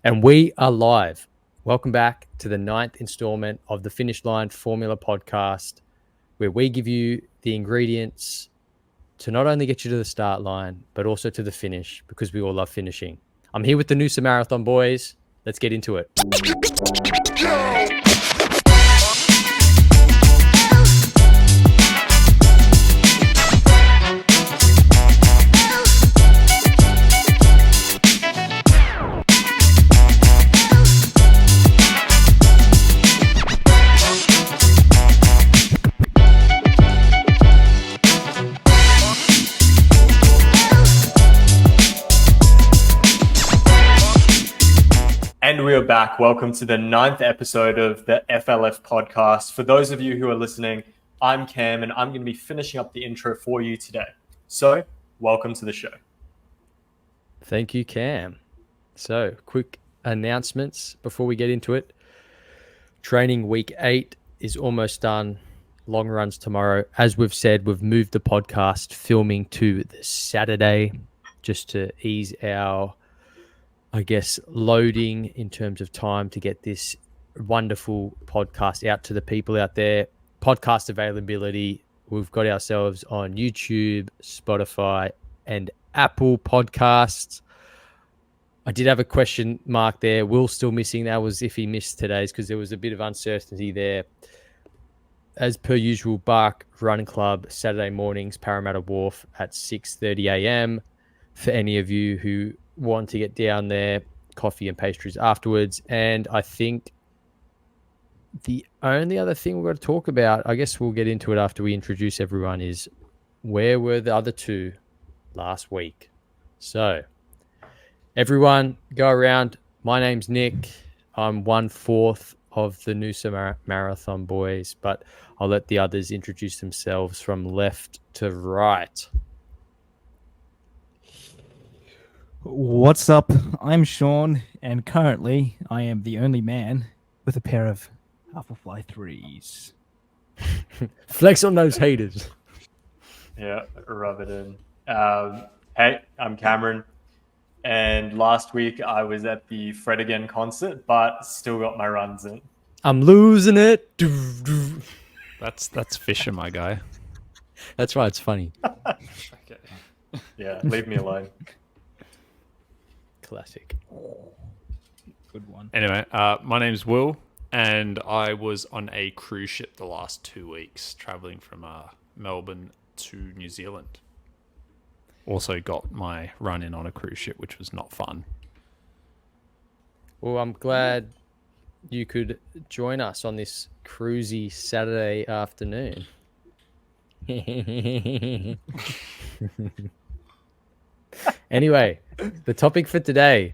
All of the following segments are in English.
And we are live. Welcome back to the 9th installment of the Finish Line Formula Podcast, where we give you the ingredients to not only get you to the start line, but also to the finish, because we all love finishing. I'm here with the NOOSA Marathon boys. Let's get into it. And we are back. Welcome to the 9th episode of the FLF podcast. For those of you who are listening, I'm Cam and I'm going to be finishing up the intro for you today. So, welcome to the show. Thank you, Cam. So, quick announcements before we get into it. Training week 8 is almost done. Long runs tomorrow. As we've said, we've moved the podcast filming to the Saturday just to ease our loading in terms of time to get this wonderful podcast out to the people out there. Podcast availability, we've got ourselves on YouTube, Spotify, and Apple Podcasts. I did have a question mark there. Will's still missing. That was if he missed today's, because there was a bit of uncertainty there. As per usual, Bark Run Club, Saturday mornings, Parramatta Wharf at 6:30 a.m. For any of you who want to get down there, coffee and pastries afterwards. And I think the only other thing we're going to talk about, I guess we'll get into it after we introduce everyone, is where were the other two last week? So everyone go around. My name's Nick. I'm 1/4 of the NOOSA Marathon boys, but I'll let the others introduce themselves from left to right. What's up? I'm Sean, and currently I am the only man with a pair of Alphafly 3s. Flex on those haters. Yeah, rub it in. Hey, I'm Cameron. And last week I was at the Fred Again concert, but still got my runs in. I'm losing it. That's Fisher, my guy. That's right. It's funny. Okay. Yeah, leave me alone. Classic. Good one. Anyway, my name's Will, and I was on a cruise ship the last 2 weeks, traveling from Melbourne to New Zealand. Also got my run in on a cruise ship, which was not fun. Well, I'm glad you could join us on this cruisy Saturday afternoon. Anyway, the topic for today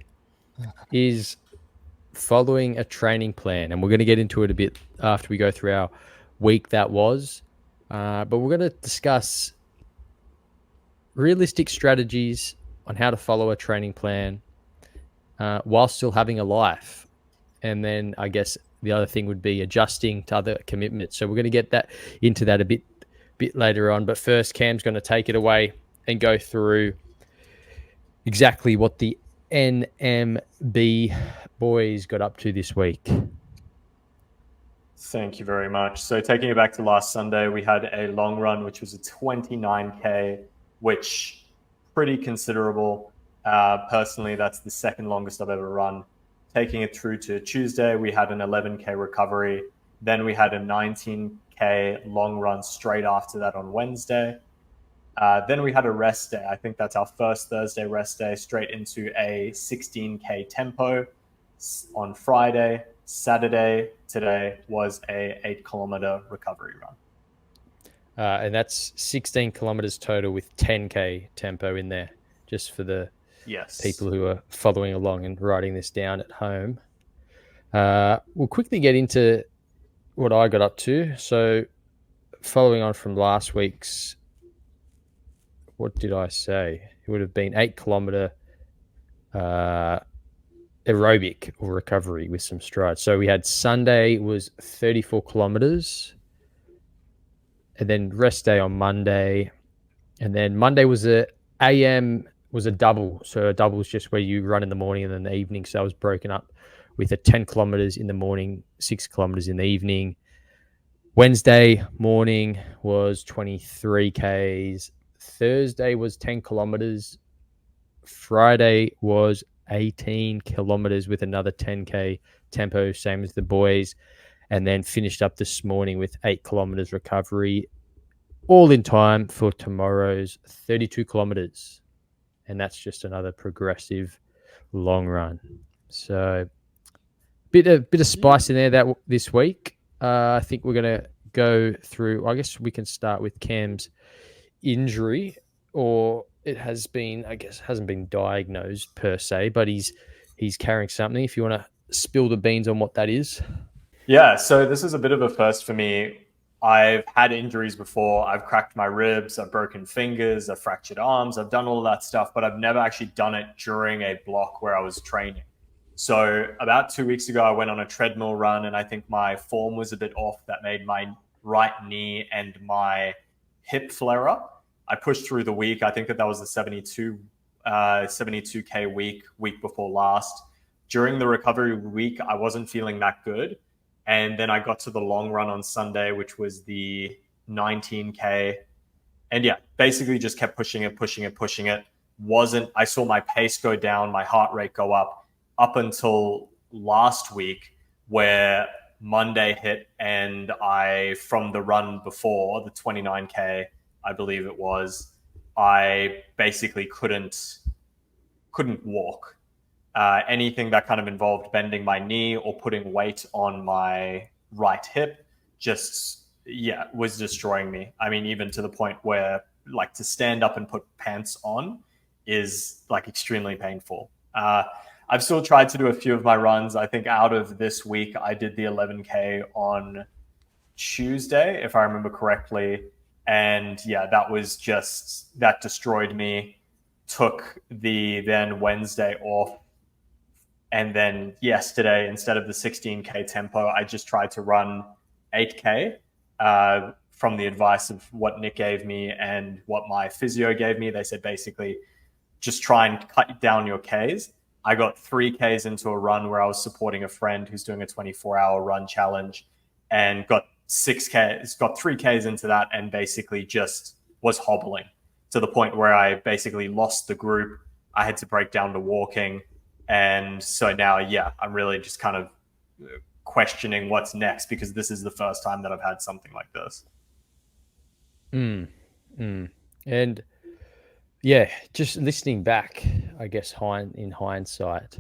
is following a training plan, and we're going to get into it a bit after we go through our week that was. But we're going to discuss realistic strategies on how to follow a training plan while still having a life. And then I guess the other thing would be adjusting to other commitments. So we're going to get into that a bit later on. But first, Cam's going to take it away and go through exactly what the NMB boys got up to this week. Thank you very much. So taking it back to last Sunday, we had a long run, which was a 29K, which pretty considerable. Personally, that's the second longest I've ever run. Taking it through to Tuesday, we had an 11K recovery. Then we had a 19K long run straight after that on Wednesday. Then we had a rest day. I think that's our first Thursday rest day, straight into a 16K tempo on Friday. Saturday, today, was a 8-kilometer recovery run. And that's 16 kilometers total with 10K tempo in there, just for the people who are following along and writing this down at home. We'll quickly get into what I got up to. So following on from last week's, what did I say? It would have been 8-kilometer aerobic or recovery with some strides. So we had Sunday was 34 kilometers, and then rest day on Monday, and then Monday was a AM was a double. So a double is just where you run in the morning and then the evening. So I was broken up with a 10 kilometers in the morning, 6 kilometers in the evening. Wednesday morning was 23 Ks. Thursday was 10 kilometers. Friday was 18 kilometers with another 10K tempo, same as the boys. And then finished up this morning with 8 kilometers recovery, all in time for tomorrow's 32 kilometers. And that's just another progressive long run. So bit of spice in there this week. I think we're going to go through, I guess we can start with Cam's injury, or it has been, I guess, hasn't been diagnosed per se, but he's carrying something. If you want to spill the beans on what that is. Yeah, so this is a bit of a first for me. I've had injuries before. I've cracked my ribs, I've broken fingers, I've fractured arms, I've done all of that stuff, but I've never actually done it during a block where I was training. So about 2 weeks ago, I went on a treadmill run, and I think my form was a bit off. That made my right knee and my hip flare up. I pushed through the week. I think that was the 72K week before last. During the recovery week, I wasn't feeling that good. And then I got to the long run on Sunday, which was the 19K. And yeah, basically just kept pushing it. I saw my pace go down, my heart rate go up until last week, where Monday hit, and from the run before, the 29K, I believe it was, I basically couldn't walk. Anything that kind of involved bending my knee or putting weight on my right hip was destroying me. I mean, even to the point where like to stand up and put pants on is like extremely painful. I've still tried to do a few of my runs. I think out of this week, I did the 11K on Tuesday, if I remember correctly. And yeah, that destroyed me. Took the then Wednesday off. And then yesterday, instead of the 16K tempo, I just tried to run 8K from the advice of what Nick gave me and what my physio gave me. They said basically just try and cut down your Ks. I got 3Ks into a run where I was supporting a friend who's doing a 24-hour run challenge, and got 3Ks into that, and basically just was hobbling to the point where I basically lost the group. I had to break down to walking. And so now, yeah, I'm really just kind of questioning what's next, because this is the first time that I've had something like this. And yeah, just listening back, I guess in hindsight,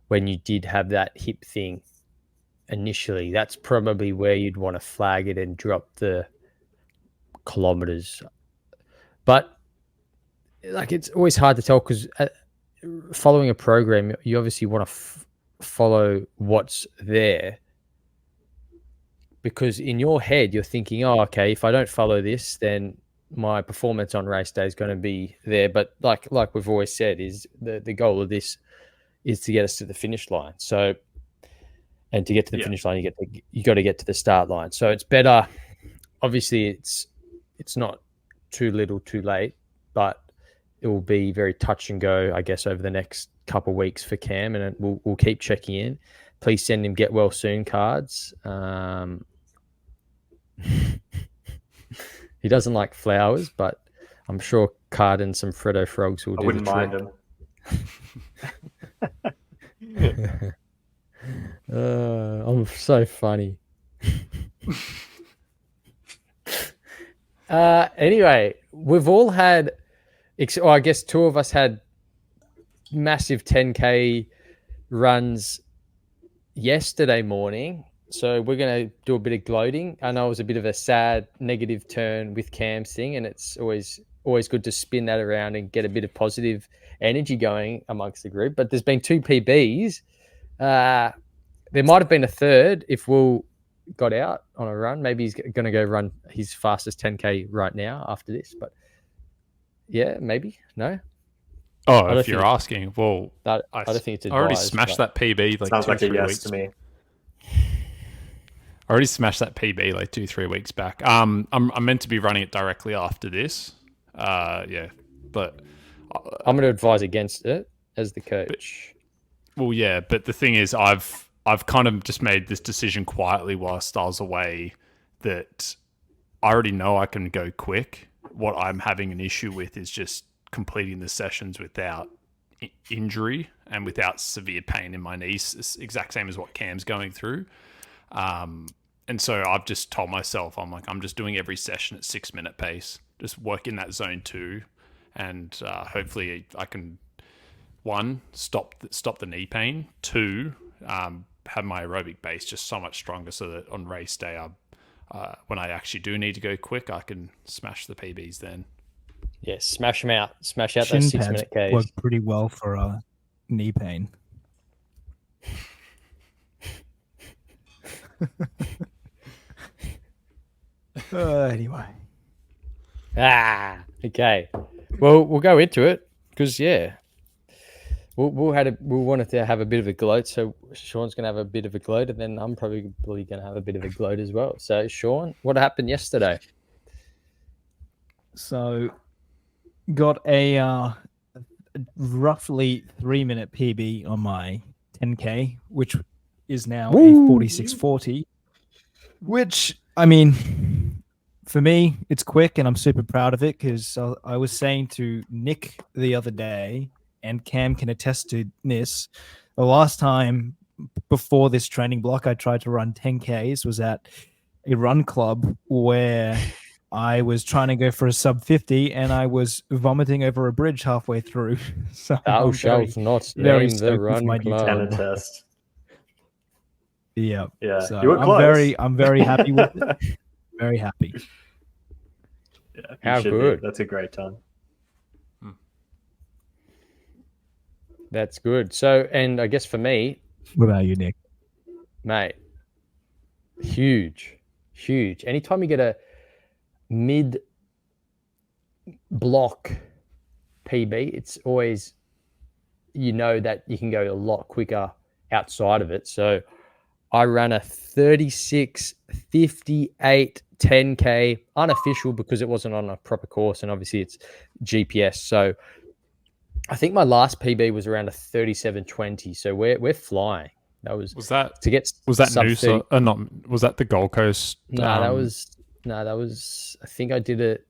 when you did have that hip thing initially, that's probably where you'd want to flag it and drop the kilometers. But like, it's always hard to tell, because following a program, you obviously want to follow what's there, because in your head you're thinking, oh, okay, if I don't follow this, then my performance on race day is going to be there. But like we've always said, is the goal of this is to get us to the finish line. So, and to get to the finish line, you got to get to the start line. So it's better. Obviously, it's not too little, too late, but it will be very touch and go, I guess, over the next couple of weeks for Cam, and we'll keep checking in. Please send him get well soon cards. He doesn't like flowers, but I'm sure card and some Freddo frogs will do. I wouldn't mind him. I'm so funny. Anyway, we've all had, I guess two of us had massive 10K runs yesterday morning. So we're going to do a bit of gloating. I know it was a bit of a sad negative turn with Cam's thing, and it's always good to spin that around and get a bit of positive energy going amongst the group. But there's been 2 PBs. There might have been a third if Will got out on a run. Maybe he's going to go run his fastest 10K right now after this. But yeah, maybe. No? Oh, if you're asking, well, I don't think it's advised. I already smashed that PB like sounds 2 like 3 a yes weeks to me. I already smashed that PB like 2-3 weeks back. I'm meant to be running it directly after this. But I'm going to advise against it as the coach. Well, yeah, but the thing is, I've kind of just made this decision quietly whilst I was away that I already know I can go quick. What I'm having an issue with is just completing the sessions without injury and without severe pain in my knees. It's exact same as what Cam's going through. And so I've just told myself, I'm just doing every session at 6-minute pace, just work in that zone 2, and hopefully I can, 1, stop the knee pain, 2, have my aerobic base just so much stronger so that on race day, when I actually do need to go quick, I can smash the PBs then. Yeah, smash them out. Smash out Shin those pads 6-minute Ks. work pretty well for knee pain. Anyway. Okay. Well, we'll go into it because we wanted to have a bit of a gloat. So Sean's going to have a bit of a gloat, and then I'm probably going to have a bit of a gloat as well. So Sean, what happened yesterday? So, got a roughly 3-minute PB on my 10K, which is now a 46:40. Which, I mean, for me, it's quick, and I'm super proud of it because I was saying to Nick the other day, and Cam can attest to this, the last time before this training block I tried to run 10Ks was at a run club where I was trying to go for a sub 50 and I was vomiting over a bridge halfway through. So Thou shalt not name the run club. Test. Yeah. Yeah. So You were close. I'm very happy with it. Very happy. Yeah. you How should be. good. That's a great time. That's good. So, and I guess for me, What about you, Nick? mate, huge. Anytime you get a mid-block PB, it's always, that you can go a lot quicker outside of it. So I ran a 36:58 10K, unofficial because it wasn't on a proper course, and obviously it's GPS. So I think my last PB was around a 37:20. So we're flying. Was that to get was that sub NOOSA? 30. Not was that the Gold Coast? No, that was. I think I did it.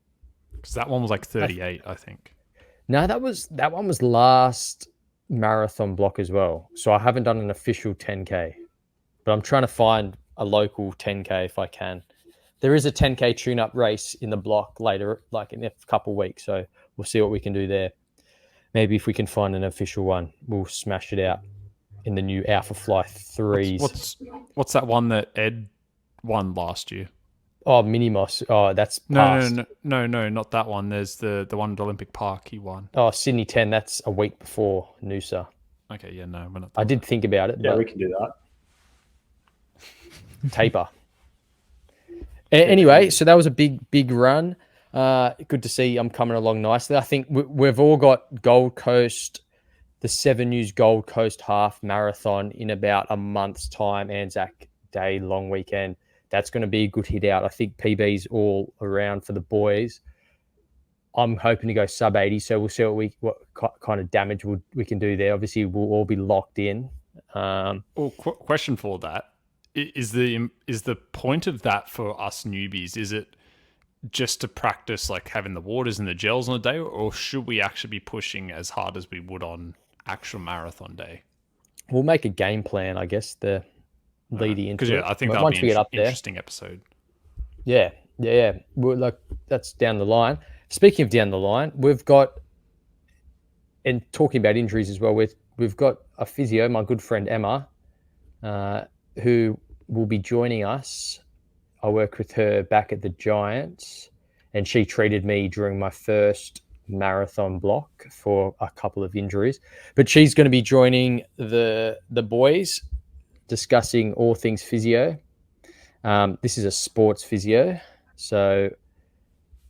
Because that one was like 38, I think. No, that one was last marathon block as well. So I haven't done an official 10K, but I'm trying to find a local 10K if I can. There is a 10K tune-up race in the block later, like in a couple of weeks. So we'll see what we can do there. Maybe if we can find an official one, we'll smash it out in the new Alpha Fly 3s. What's that one that Ed won last year? Oh, Minimos. Oh, that's past. No, not that one. There's the one at Olympic Park he won. Oh, Sydney 10. That's a week before Noosa. Okay, yeah, no, we're not. I did think about it. Yeah, but we can do that. Taper. Anyway, so that was a big run. Good to see I'm coming along nicely. I think we've all got Gold Coast, the 7 News Gold Coast half marathon in about a month's time, Anzac Day, long weekend. That's going to be a good hit out. I think PB's all around for the boys. I'm hoping to go sub 80, so we'll see what kind of damage we can do there. Obviously, we'll all be locked in. Question for that. Is the point of that for us newbies, is it just to practice like having the waters and the gels on a day, or should we actually be pushing as hard as we would on actual marathon day? We'll make a game plan, I guess, the leading into it. I think that'll be an interesting episode. Yeah. That's down the line. Speaking of down the line, we've got, and talking about injuries as well, we've got a physio, my good friend Emma, who will be joining us. I worked with her back at the Giants, and she treated me during my first marathon block for a couple of injuries. But she's going to be joining the boys, discussing all things physio. This is a sports physio. So,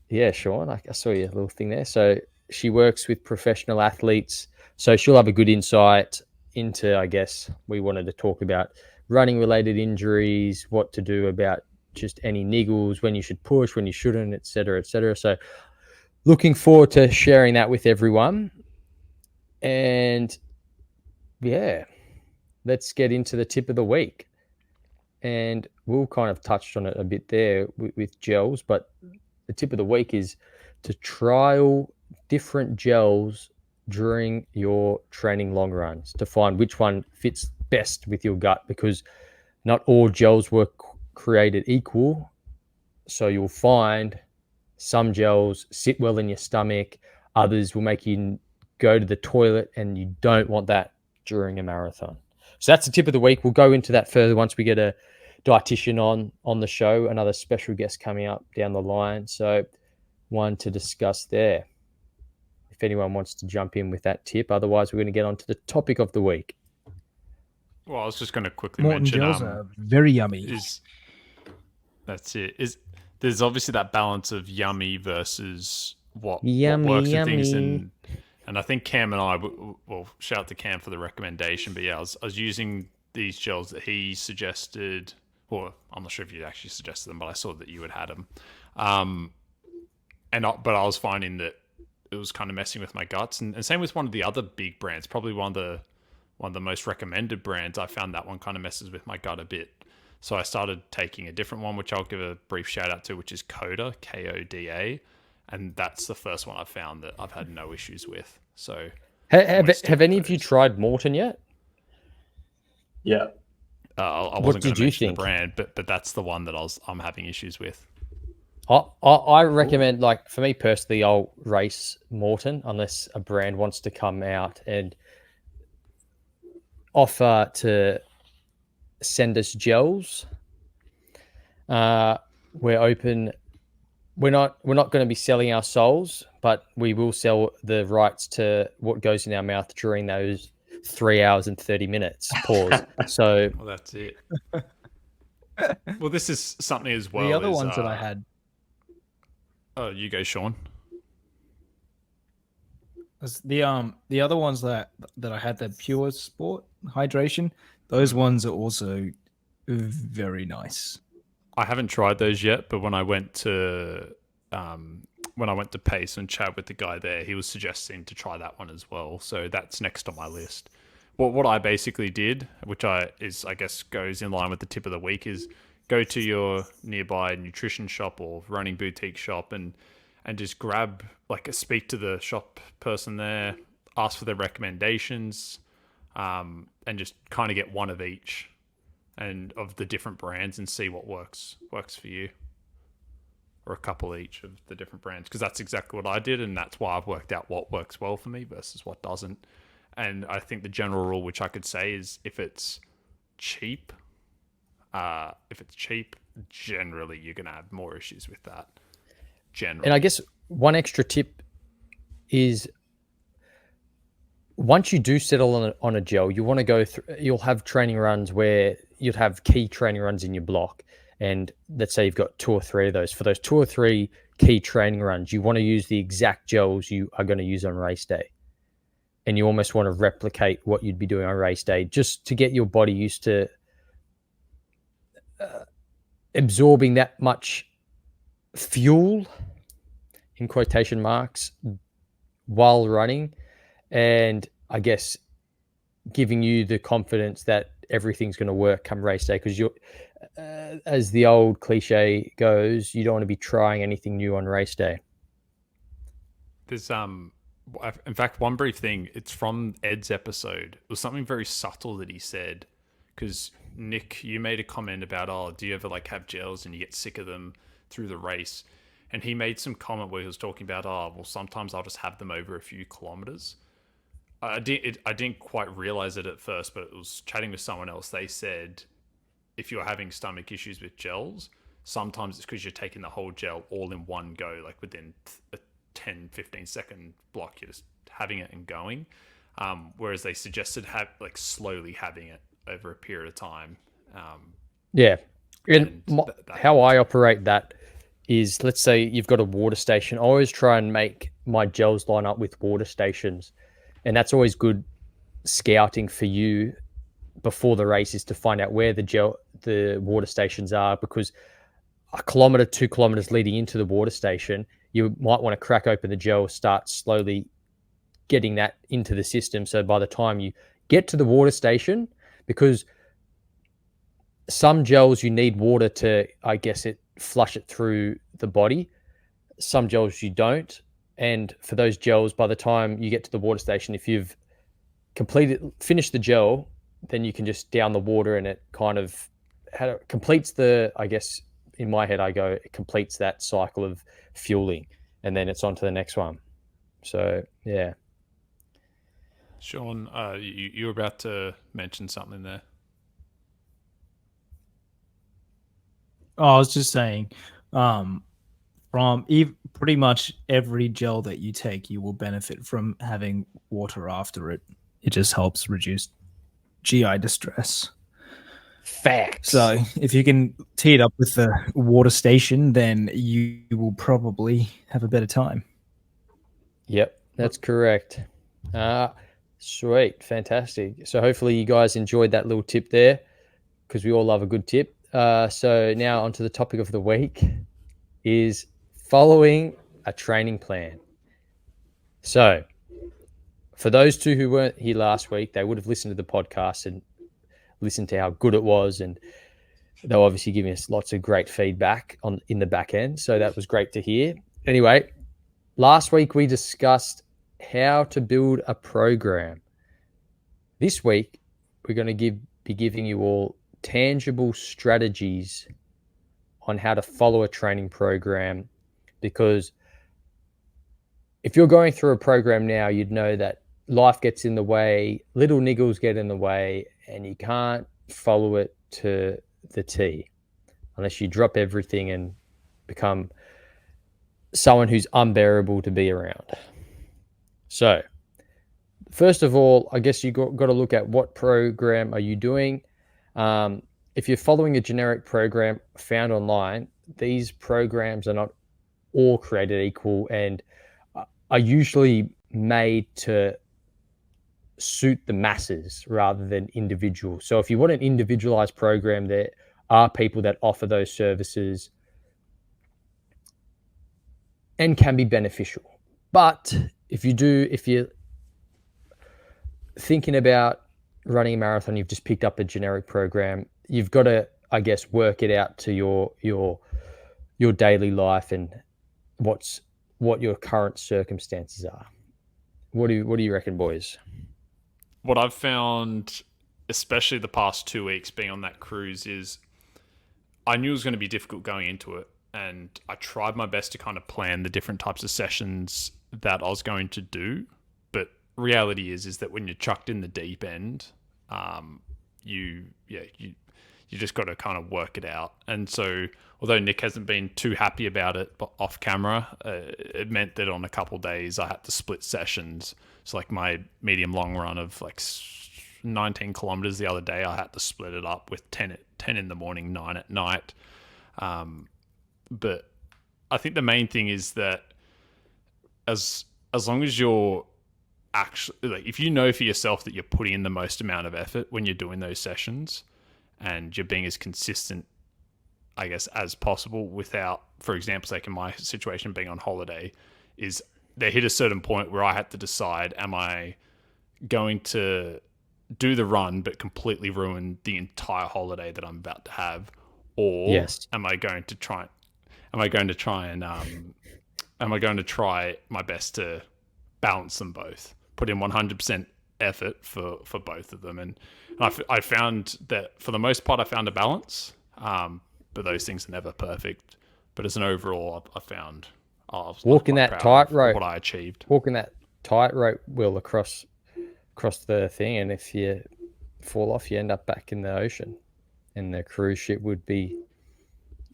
yeah, Sean, I saw your little thing there. So she works with professional athletes. So she'll have a good insight into, I guess, we wanted to talk about running-related injuries, what to do about just any niggles, when you should push, when you shouldn't, et cetera, et cetera. So looking forward to sharing that with everyone. And yeah, let's get into the tip of the week. And Will kind of touched on it a bit there with gels, but the tip of the week is to trial different gels during your training long runs to find which one fits best with your gut, because not all gels were created equal. So you'll find some gels sit well in your stomach, others will make you go to the toilet, and you don't want that during a marathon. So that's the tip of the week. We'll go into that further once we get a dietitian on the show, another special guest coming up down the line. So one to discuss there, if anyone wants to jump in with that tip. Otherwise, we're going to get on to the topic of the week. Well, I was just going to quickly Morton mention gels are very yummy. That's it. There's obviously that balance of yummy versus what Yummy, works and yummy. things, and I think Cam and I, well, shout out to Cam for the recommendation. But yeah, I was using these gels that he suggested, or I'm not sure if you actually suggested them, but I saw that you had them. But I was finding that it was kind of messing with my guts, and same with one of the other big brands, probably one of the most recommended brands. I found that one kind of messes with my gut a bit. So I started taking a different one, which I'll give a brief shout out to, which is Coda, Koda. And that's the first one I've found that I've had no issues with. So have any of you tried Morton yet? Yeah. I wasn't going to mention think? the brand, but that's the one that I'm having issues with. I recommend, like, for me personally, I'll race Morton unless a brand wants to come out and offer to send us gels. We're open. We're not going to be selling our souls, but we will sell the rights to what goes in our mouth during those 3 hours and 30 minutes. Pause. So well, that's it. Well, this is something as well. The other as, ones that I had. Oh, you go, Sean. The other ones that I had, the Pure Sport hydration, those ones are also very nice. I haven't tried those yet, but when I went to Pace and chat with the guy there, he was suggesting to try that one as well. So that's next on my list. What I basically did, which I guess goes in line with the tip of the week, is go to your nearby nutrition shop or running boutique shop and just grab, like, speak to the shop person there, ask for their recommendations, and just kind of get one of each and of the different brands and see what works for you, or a couple each of the different brands, because that's exactly what I did, and that's why I've worked out what works well for me versus what doesn't. And I think the general rule, which I could say, is if it's cheap, generally you're going to have more issues with that. Generally. And I guess one extra tip is, once you do settle on a gel, you want to go through. You'll have training runs where you'd have key training runs in your block, and let's say you've got 2 or 3 of those. For those 2 or 3 key training runs, you want to use the exact gels you are going to use on race day, and you almost want to replicate what you'd be doing on race day, just to get your body used to absorbing that much fuel, in quotation marks, while running. And I guess giving you the confidence that everything's going to work come race day, because you're, as the old cliche goes, you don't want to be trying anything new on race day. There's in fact, one brief thing. It's from Ed's episode. It was something very subtle that he said, because Nick, you made a comment about, oh, do you ever like have gels and you get sick of them through the race? And he made some comment where he was talking about, oh, well, sometimes I'll just have them over a few kilometers. I didn't quite realize it at first, but it was chatting with someone else. They said if you're having stomach issues with gels, sometimes it's because you're taking the whole gel all in one go, like within a 10, 15-second block, you're just having it and going. Whereas they suggested slowly having it over a period of time. Yeah. And how I operate that is, let's say you've got a water station. I always try and make my gels line up with water stations. And that's always good scouting for you before the race, is to find out where the water stations are, because 1 kilometer, 2 kilometers leading into the water station, you might want to crack open the gel, start slowly getting that into the system. So by the time you get to the water station, because some gels you need water to, I guess, flush it through the body. Some gels you don't. And for those gels, by the time you get to the water station, if you've finished the gel, then you can just down the water, and it kind of completes the, I guess, in my head, it completes that cycle of fueling, and then it's on to the next one. So, yeah. Sean, you were about to mention something there. Oh, I was just saying, from pretty much every gel that you take, you will benefit from having water after it. It just helps reduce GI distress. Facts. So if you can tee it up with the water station, then you will probably have a better time. Yep, that's correct. Sweet, fantastic. So hopefully you guys enjoyed that little tip there, because we all love a good tip. So now onto the topic of the week is following a training plan. So for those two who weren't here last week, they would have listened to the podcast and listened to how good it was, and they'll obviously give us lots of great feedback in the back end. So that was great to hear. Anyway, last week we discussed how to build a program. This week we're going to be giving you all tangible strategies on how to follow a training program, because if you're going through a program now, you'd know that life gets in the way, little niggles get in the way, and you can't follow it to the T unless you drop everything and become someone who's unbearable to be around. So first of all, I guess you got to look at what program are you doing. If you're following a generic program found online, these programs are not all created equal and are usually made to suit the masses rather than individual. So if you want an individualized program, there are people that offer those services and can be beneficial. But if you're thinking about running a marathon, you've just picked up a generic program, you've got to, I guess, work it out to your daily life and what your current circumstances are. What do you reckon, boys? What I've found, especially the past 2 weeks being on that cruise, is I knew it was going to be difficult going into it, and I tried my best to kind of plan the different types of sessions that I was going to do. But reality is that when you're chucked in the deep end, you just got to kind of work it out. And so, although Nick hasn't been too happy about it off camera, it meant that on a couple of days I had to split sessions. So like my medium long run of like 19 kilometers the other day, I had to split it up with 10 in the morning, 9 at night. But I think the main thing is that as long as you're actually, like, if you know for yourself that you're putting in the most amount of effort when you're doing those sessions and you're being as consistent, I guess, as possible without, for example, like in my situation being on holiday, is they hit a certain point where I had to decide, am I going to do the run but completely ruin the entire holiday that I'm about to have, or Yes. am I going to try my best to balance them both, put in 100% effort for both of them? And I found that for the most part I found a balance, but those things are never perfect. But as an overall, I found I was walking quite that proud of tightrope, what I achieved. Walking that tightrope wheel across the thing, and if you fall off, you end up back in the ocean, and the cruise ship would be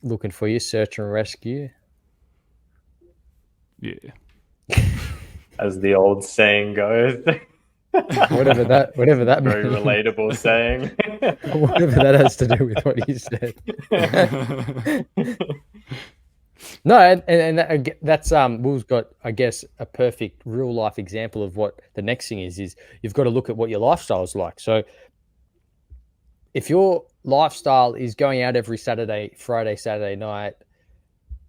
looking for you, search and rescue. Yeah. As the old saying goes. whatever that Very means. relatable saying. Whatever that has to do with what you said. No, and that's Will's got, I guess, a perfect real life example of what the next thing is you've got to look at what your lifestyle is like. So if your lifestyle is going out every Friday, Saturday night,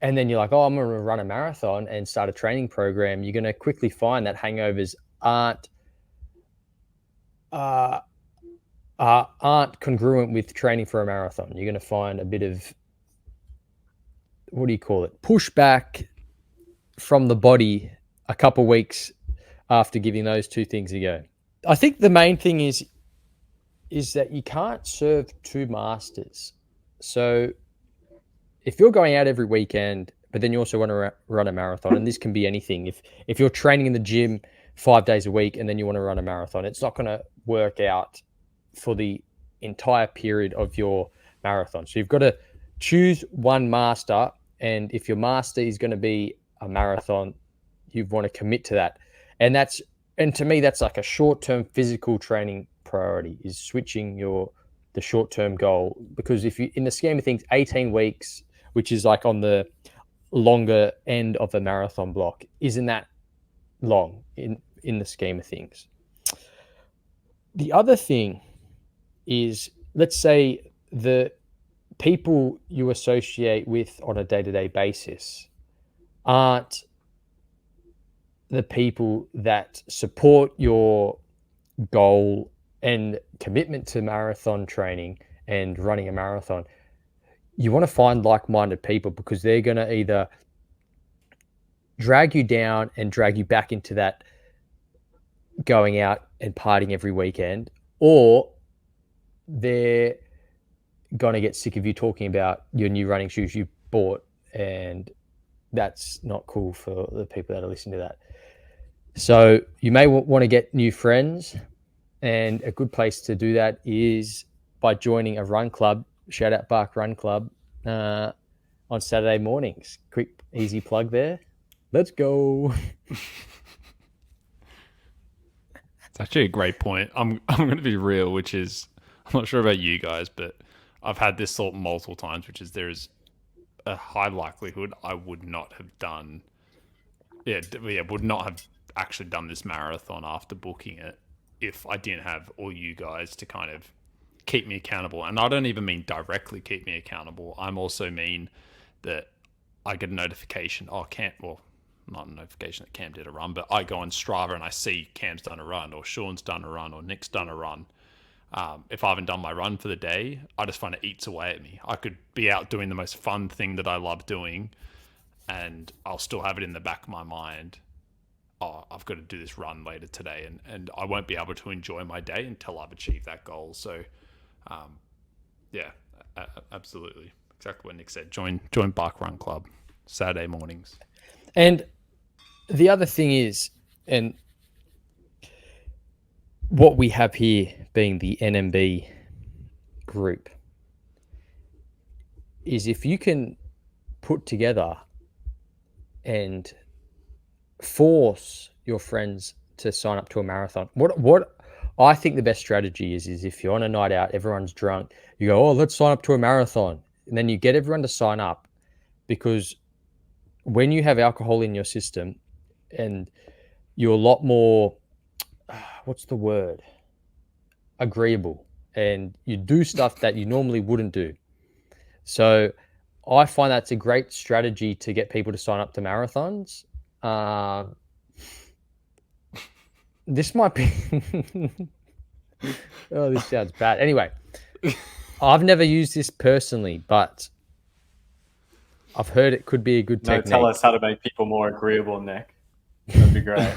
and then you're like, oh, I'm going to run a marathon and start a training program, you're going to quickly find that hangovers aren't congruent with training for a marathon. You're going to find a bit of, what do you call it, pushback from the body a couple weeks after giving those two things a go. I think the main thing is that you can't serve two masters. So if you're going out every weekend, but then you also want to run a marathon, and this can be anything. If you're training in the gym 5 days a week and then you want to run a marathon, it's not going to work out for the entire period of your marathon. So you've got to choose one master, and if your master is going to be a marathon, you want to commit to that. And to me, that's like a short-term physical training priority, is switching the short-term goal. Because if you, in the scheme of things, 18 weeks, which is like on the longer end of a marathon block, isn't that long in the scheme of things. The other thing is, let's say the people you associate with on a day-to-day basis aren't the people that support your goal and commitment to marathon training and running a marathon. You want to find like-minded people, because they're going to either drag you down and drag you back into that going out and partying every weekend, or they're going to get sick of you talking about your new running shoes you bought, and that's not cool for the people that are listening to that. So you may want to get new friends, and a good place to do that is by joining a run club. Shout out Bark Run Club on Saturday mornings. Quick, easy plug there. Let's go. It's actually a great point. I'm going to be real, which is, I'm not sure about you guys, but I've had this thought multiple times, which is there is a high likelihood I would not have done, would not have actually done this marathon after booking it if I didn't have all you guys to kind of keep me accountable. And I don't even mean directly keep me accountable. I'm also mean that I get a notification, not a notification that Cam did a run, but I go on Strava and I see Cam's done a run, or Sean's done a run, or Nick's done a run. If I haven't done my run for the day, I just find it eats away at me. I could be out doing the most fun thing that I love doing, and I'll still have it in the back of my mind, oh, I've got to do this run later today, and I won't be able to enjoy my day until I've achieved that goal. So, absolutely. Exactly what Nick said. Join Bark Run Club Saturday mornings. And the other thing is, and what we have here being the NMB group, is if you can put together and force your friends to sign up to a marathon. What I think the best strategy is if you're on a night out, everyone's drunk, you go, oh, let's sign up to a marathon. And then you get everyone to sign up, because when you have alcohol in your system and you're a lot more, what's the word? Agreeable, and you do stuff that you normally wouldn't do. So I find that's a great strategy to get people to sign up to marathons. This might be, oh, this sounds bad. Anyway, I've never used this personally, but I've heard it could be a good technique. Tell us how to make people more agreeable, Nick. That'd be great.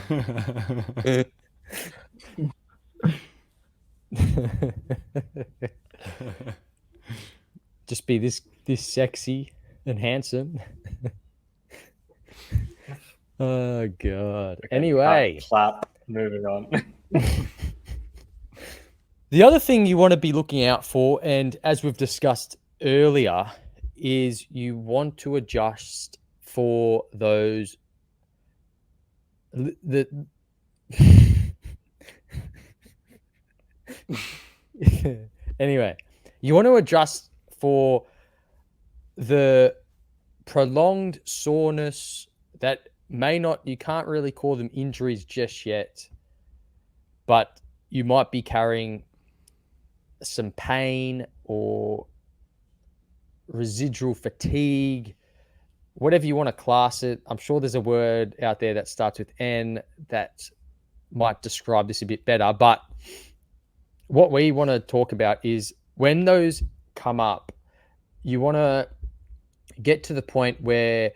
Just be this sexy and handsome. Oh God. Okay, anyway, clap. Moving on. The other thing you want to be looking out for, and as we've discussed earlier, is you want to adjust for those anyway, you want to adjust for the prolonged soreness that you can't really call them injuries just yet, but you might be carrying some pain or residual fatigue, whatever you want to class it. I'm sure there's a word out there that starts with N that might describe this a bit better, but what we want to talk about is when those come up, you want to get to the point where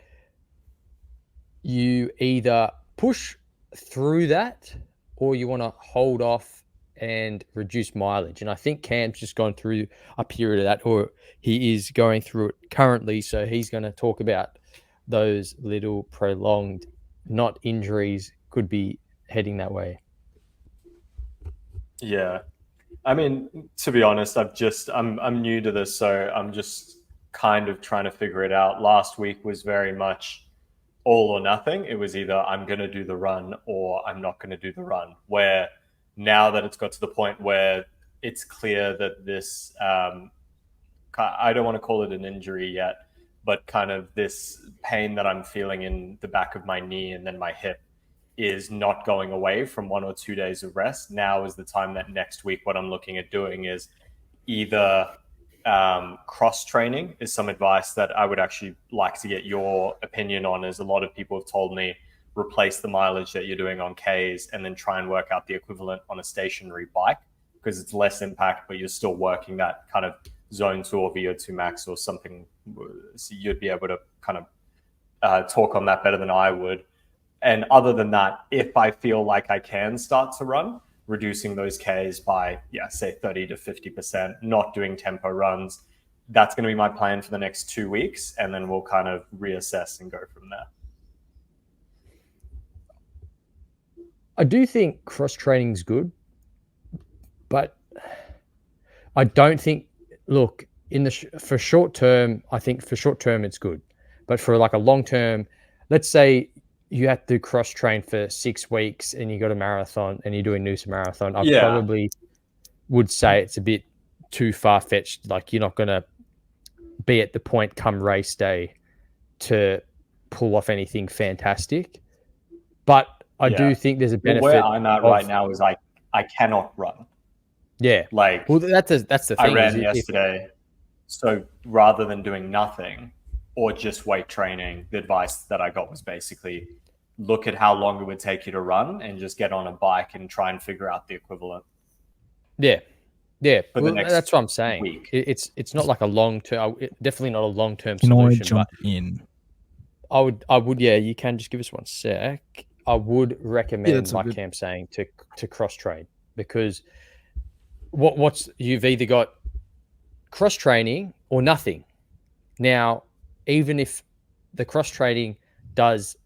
you either push through that or you want to hold off and reduce mileage. And I think Cam's just gone through a period of that, or he is going through it currently. So he's going to talk about those little prolonged, not injuries, could be heading that way. Yeah. I mean, to be honest, I'm new to this, so I'm just kind of trying to figure it out. Last week was very much all or nothing. It was either I'm going to do the run or I'm not going to do the run. Where now that it's got to the point where it's clear that this, I don't want to call it an injury yet, but kind of this pain that I'm feeling in the back of my knee and then my hip is not going away from 1 or 2 days of rest. Now is the time that next week, what I'm looking at doing is either cross training is some advice that I would actually like to get your opinion on, as a lot of people have told me replace the mileage that you're doing on Ks and then try and work out the equivalent on a stationary bike, because it's less impact, but you're still working that kind of zone 2 or VO2 max or something. So you'd be able to kind of talk on that better than I would. And other than that, if I feel like I can start to run, reducing those Ks by, say 30 to 50%, not doing tempo runs, that's going to be my plan for the next 2 weeks. And then we'll kind of reassess and go from there. I do think cross training is good, but I don't think, look, for short term, I think for short term it's good. But for like a long term, let's say you have to cross train for 6 weeks and you got a marathon and you're doing NOOSA marathon, I probably would say it's a bit too far fetched. Like you're not going to be at the point come race day to pull off anything fantastic. But I do think there's a benefit. Where I'm at right now is I cannot run. Yeah. Like, well, that's the thing. I ran yesterday. So rather than doing nothing or just weight training, the advice that I got was basically look at how long it would take you to run and just get on a bike and try and figure out the equivalent. Yeah. Yeah. For the next that's what I'm saying. Week. It's not like a long-term, definitely not a long-term Can solution. I jump but in? I would, yeah, you can just give us one sec. I would recommend, like Cam's saying, to cross train, because you've either got cross training or nothing. Now, even if the cross training does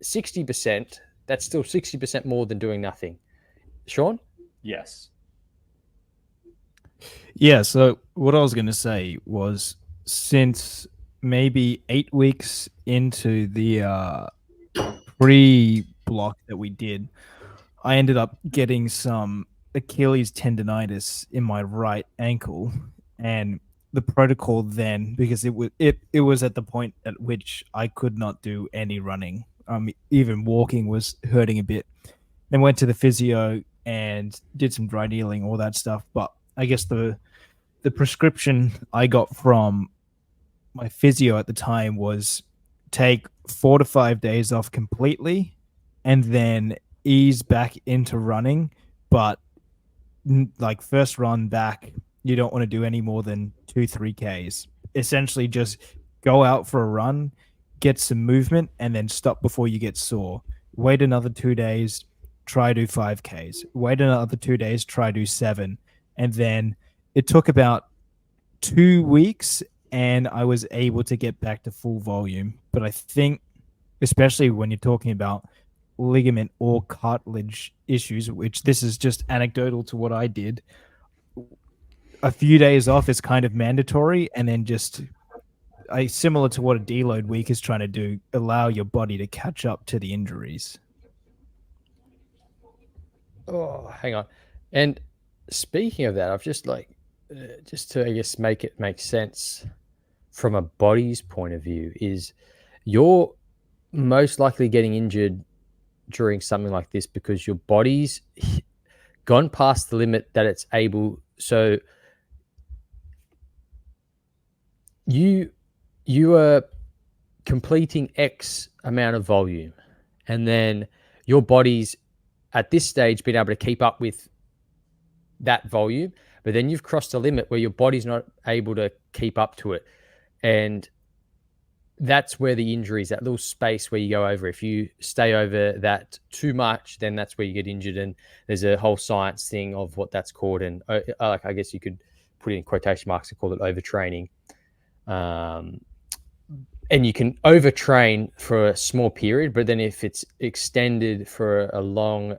60%, that's still 60% more than doing nothing. Sean? Yes. Yeah, so what I was going to say was, since maybe 8 weeks into the pre-block that we did, I ended up getting some Achilles tendonitis in my right ankle, and the protocol then, because it was at the point at which I could not do any running, even walking was hurting a bit, then went to the physio and did some dry needling, all that stuff. But I guess the prescription I got from my physio at the time was take 4 to 5 days off completely and then ease back into running. But like first run back, you don't want to do any more than 2-3 Ks. Essentially just go out for a run, get some movement, and then stop before you get sore. Wait another 2 days, try do 5 Ks. Wait another 2 days, try do 7. And then it took about 2 weeks and I was able to get back to full volume. But I think, especially when you're talking about ligament or cartilage issues, which this is just anecdotal to what I did, a few days off is kind of mandatory, and then just similar to what a deload week is trying to do, allow your body to catch up to the injuries. Oh, hang on. And speaking of that, I've just just to, I guess, make it make sense from a body's point of view, is you're most likely getting injured during something like this because your body's gone past the limit that it's able. So you are completing X amount of volume, and then your body's at this stage been able to keep up with that volume, but then you've crossed a limit where your body's not able to keep up to it. And that's where the injuries, that little space where you go over. If you stay over that too much, then that's where you get injured. And there's a whole science thing of what that's called. And I guess you could put it in quotation marks and call it overtraining. And you can overtrain for a small period, but then if it's extended for a long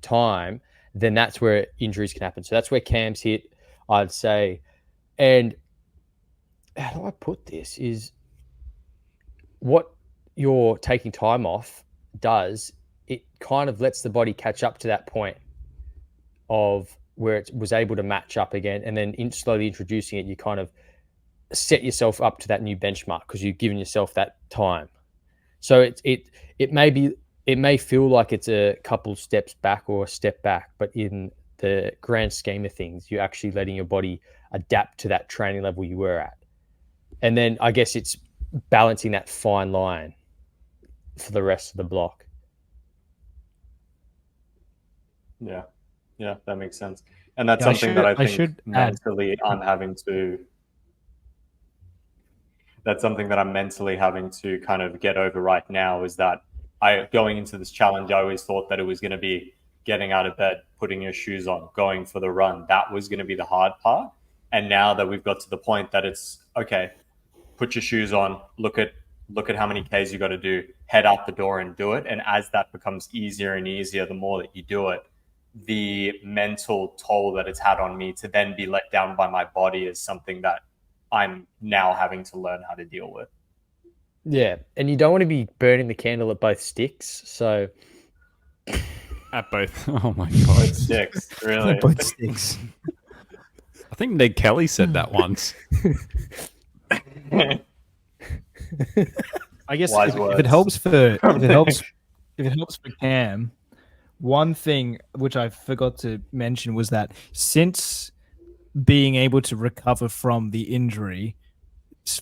time, then that's where injuries can happen. So that's where Cam's hit, I'd say. And how do I put this is what you're taking time off does, it kind of lets the body catch up to that point of where it was able to match up again. And then slowly introducing it, you kind of set yourself up to that new benchmark because you've given yourself that time. So it may feel like it's a couple steps back or a step back, but in the grand scheme of things, you're actually letting your body adapt to that training level you were at. And then I guess it's balancing that fine line for the rest of the block. Yeah, that makes sense. And that's something that I think mentally I'm having to. That's something that I'm mentally having to kind of get over right now, is that going into this challenge, I always thought that it was going to be getting out of bed, putting your shoes on, going for the run. That was going to be the hard part. And now that we've got to the point that it's okay, put your shoes on, look at how many Ks you got to do, head out the door and do it. And as that becomes easier and easier, the more that you do it, the mental toll that it's had on me to then be let down by my body is something that I'm now having to learn how to deal with. Yeah. And you don't want to be burning the candle at both sticks. So at both. Oh my God. Both sticks, really. Both sticks. I think Ned Kelly said that once. I guess if it helps for Cam, one thing which I forgot to mention was that since being able to recover from the injury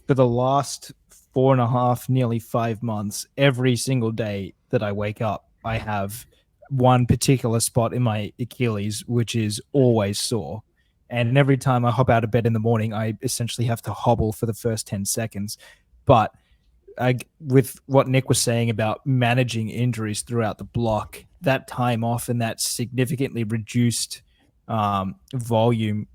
for the last 4.5, nearly 5 months, every single day that I wake up, I have one particular spot in my Achilles which is always sore. And every time I hop out of bed in the morning, I essentially have to hobble for the first 10 seconds. But with what Nick was saying about managing injuries throughout the block, that time off and that significantly reduced volume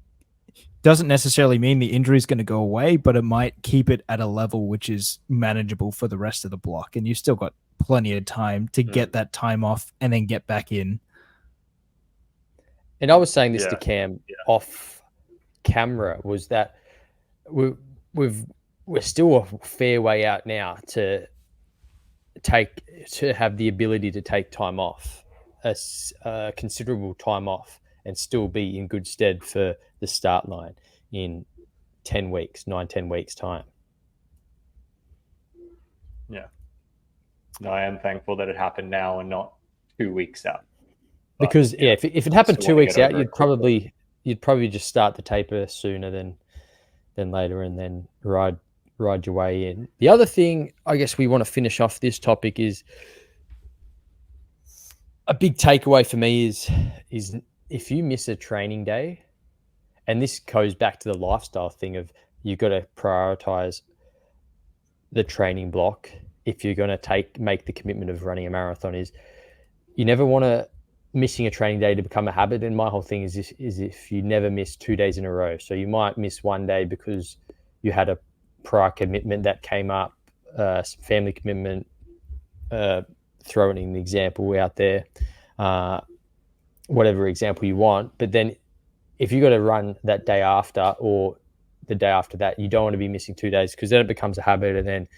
doesn't necessarily mean the injury is going to go away, but it might keep it at a level which is manageable for the rest of the block. And you've still got plenty of time to get that time off and then get back in. And I was saying this to Cam off camera, was that we're still a fair way out now to have the ability to take time off, a considerable time off, and still be in good stead for the start line in 10 weeks time. Yeah. No, I am thankful that it happened now and not 2 weeks out. But, because if it happened 2 weeks out, you'd probably just start the taper sooner than later, and then ride your way in. The other thing I guess we want to finish off this topic is a big takeaway for me is if you miss a training day, and this goes back to the lifestyle thing of you've got to prioritize the training block if you're going to make the commitment of running a marathon, is you never want to missing a training day to become a habit. And my whole thing is if you never miss 2 days in a row. So you might miss one day because you had a prior commitment that came up, family commitment, throwing an example out there, whatever example you want. But then if you got to run that day after or the day after that, you don't want to be missing 2 days, because then it becomes a habit, and then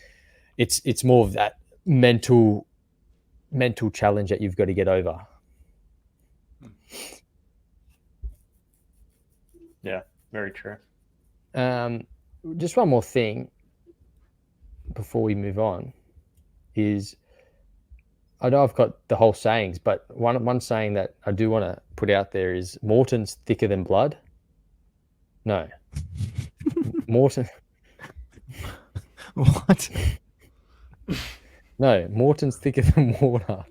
it's more of that mental challenge that you've got to get over. Yeah, very true. Just one more thing before we move on is, I know I've got the whole sayings, but one saying that I do want to put out there is Morton's thicker than blood. No. Morton. What? No, Morton's thicker than water.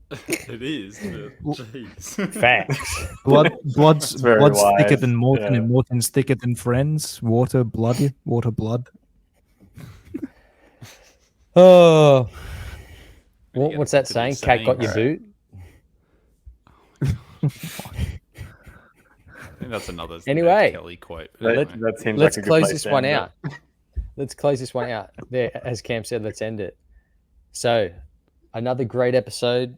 It is, but jeez. Facts. Blood's very thicker wise, than Morton, yeah. and Morton's thicker than friends. Water, blood. Oh, You what's gotta that put to saying? these Cat got your sayings. boot. I think that's another Anyway. Kelly quote. That seems Let's like a good close place this to one end it. out. Let's close this one out. There, as Cam said, let's end it. So, another great episode.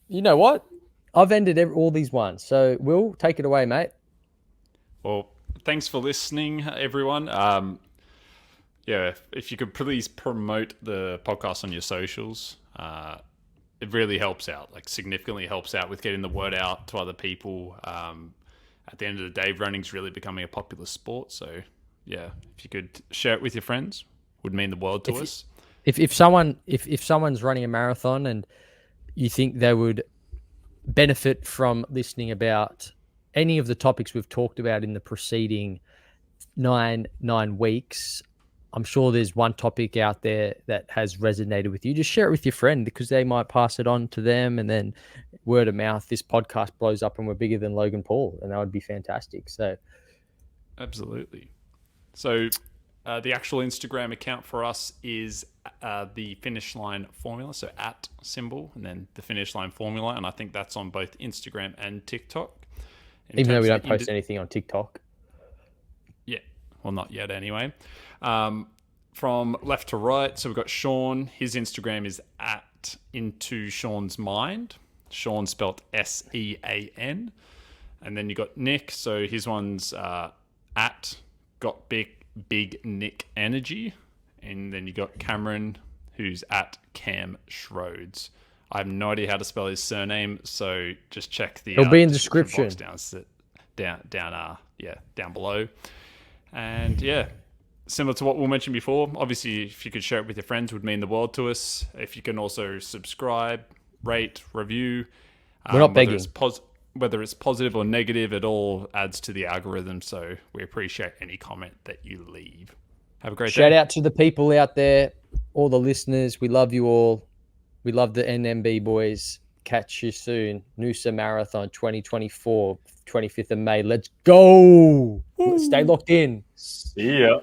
You know what? I've ended all these ones. So, Will, take it away, mate. Well, thanks for listening, everyone. Yeah, if you could please promote the podcast on your socials, it really helps out. Like, significantly helps out with getting the word out to other people. At the end of the day, running's really becoming a popular sport. So, yeah, if you could share it with your friends, would mean the world to us. If someone's running a marathon and you think they would benefit from listening about any of the topics we've talked about in the preceding nine weeks, I'm sure there's one topic out there that has resonated with you. Just share it with your friend because they might pass it on to them, and then word of mouth, this podcast blows up and we're bigger than Logan Paul, and that would be fantastic. So, absolutely. So, the actual Instagram account for us is the Finish Line Formula. So @ symbol and then the Finish Line Formula, and I think that's on both Instagram and TikTok. Even though we don't post anything on TikTok. Yeah, well, not yet anyway. From left to right, so we've got Sean. His Instagram is @into Sean's mind. Sean spelt SEAN. And then you got Nick. So his one's got big Nick energy. And then you got Cameron, who's @Cam Schrodes. I have no idea how to spell his surname, so just check the. It'll be in the description box down below. And yeah, similar to what we mentioned before. Obviously, if you could share it with your friends, would mean the world to us. If you can also subscribe, rate, review. We're not begging. Whether it's positive or negative, it all adds to the algorithm. So we appreciate any comment that you leave. Have a great day. Shout out to the people out there, all the listeners. We love you all. We love the NMB boys. Catch you soon. NOOSA Marathon 2024, 25th of May. Let's go. Stay locked in. See ya.